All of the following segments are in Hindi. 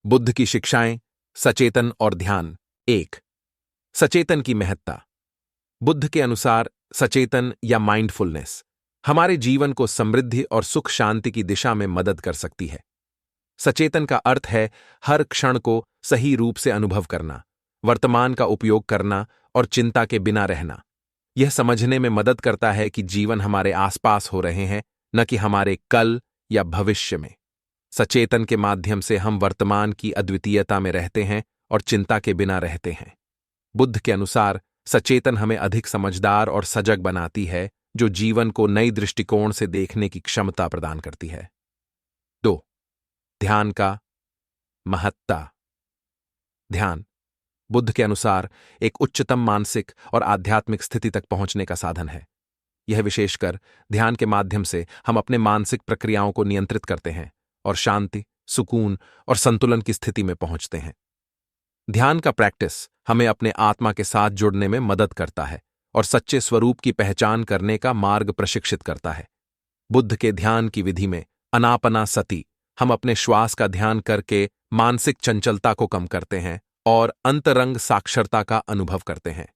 बुद्ध की शिक्षाएं, सचेतन और ध्यान। 1। सचेतन की महत्ता। बुद्ध के अनुसार सचेतन या माइंडफुलनेस हमारे जीवन को समृद्धि और सुख शांति की दिशा में मदद कर सकती है। सचेतन का अर्थ है हर क्षण को सही रूप से अनुभव करना, वर्तमान का उपयोग करना और चिंता के बिना रहना। यह समझने में मदद करता है कि जीवन हमारे आसपास हो रहे हैं, न कि हमारे कल या भविष्य में। सचेतन के माध्यम से हम वर्तमान की अद्वितीयता में रहते हैं और चिंता के बिना रहते हैं। बुद्ध के अनुसार सचेतन हमें अधिक समझदार और सजग बनाती है, जो जीवन को नई दृष्टिकोण से देखने की क्षमता प्रदान करती है। 2। ध्यान का महत्ता। ध्यान बुद्ध के अनुसार एक उच्चतम मानसिक और आध्यात्मिक स्थिति तक पहुंचने का साधन है। यह विशेषकर ध्यान के माध्यम से हम अपने मानसिक प्रक्रियाओं को नियंत्रित करते हैं और शांति, सुकून और संतुलन की स्थिति में पहुंचते हैं। ध्यान का प्रैक्टिस हमें अपने आत्मा के साथ जुड़ने में मदद करता है और सच्चे स्वरूप की पहचान करने का मार्ग प्रशिक्षित करता है। बुद्ध के ध्यान की विधि में अनापना सती हम अपने श्वास का ध्यान करके मानसिक चंचलता को कम करते हैं और अंतरंग साक्षरता का अनुभव करते हैं।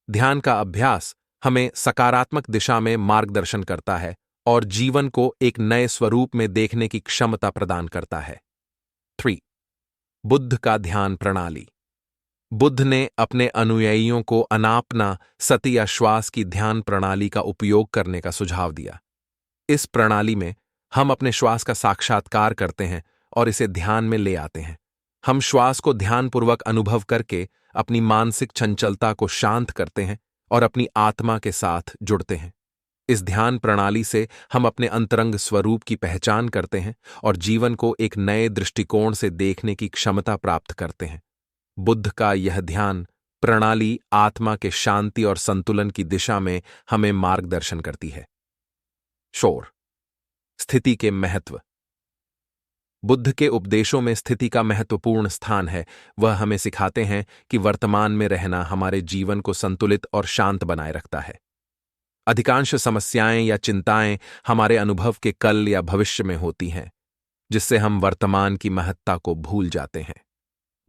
ध्यान का अभ्यास हमें सकारात्मक दिशा में मार्गदर्शन करता है और जीवन को एक नए स्वरूप में देखने की क्षमता प्रदान करता है। 3। बुद्ध का ध्यान प्रणाली। बुद्ध ने अपने अनुयायियों को अनापना सती या श्वास की ध्यान प्रणाली का उपयोग करने का सुझाव दिया। इस प्रणाली में हम अपने श्वास का साक्षात्कार करते हैं और इसे ध्यान में ले आते हैं। हम श्वास को ध्यानपूर्वक अनुभव करके अपनी मानसिक चंचलता को शांत करते हैं और अपनी आत्मा के साथ जुड़ते हैं। इस ध्यान प्रणाली से हम अपने अंतरंग स्वरूप की पहचान करते हैं और जीवन को एक नए दृष्टिकोण से देखने की क्षमता प्राप्त करते हैं। बुद्ध का यह ध्यान प्रणाली आत्मा के शांति और संतुलन की दिशा में हमें मार्गदर्शन करती है। शोर स्थिति के महत्व। बुद्ध के उपदेशों में स्थिति का महत्वपूर्ण स्थान है। वह हमें सिखाते हैं कि वर्तमान में रहना हमारे जीवन को संतुलित और शांत बनाए रखता है। अधिकांश समस्याएं या चिंताएं हमारे अनुभव के कल या भविष्य में होती हैं, जिससे हम वर्तमान की महत्ता को भूल जाते हैं।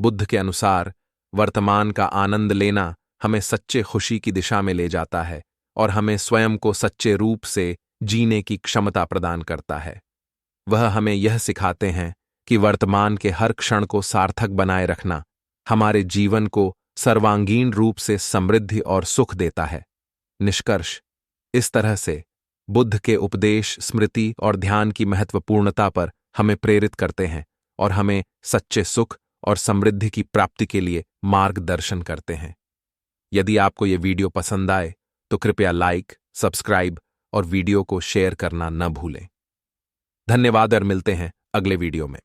बुद्ध के अनुसार वर्तमान का आनंद लेना हमें सच्चे खुशी की दिशा में ले जाता है और हमें स्वयं को सच्चे रूप से जीने की क्षमता प्रदान करता है। वह हमें यह सिखाते हैं कि वर्तमान के हर क्षण को सार्थक बनाए रखना हमारे जीवन को सर्वांगीण रूप से समृद्धि और सुख देता है। निष्कर्ष, इस तरह से बुद्ध के उपदेश स्मृति और ध्यान की महत्वपूर्णता पर हमें प्रेरित करते हैं और हमें सच्चे सुख और समृद्धि की प्राप्ति के लिए मार्गदर्शन करते हैं। यदि आपको ये वीडियो पसंद आए तो कृपया लाइक, सब्सक्राइब और वीडियो को शेयर करना न भूलें। धन्यवाद और मिलते हैं अगले वीडियो में।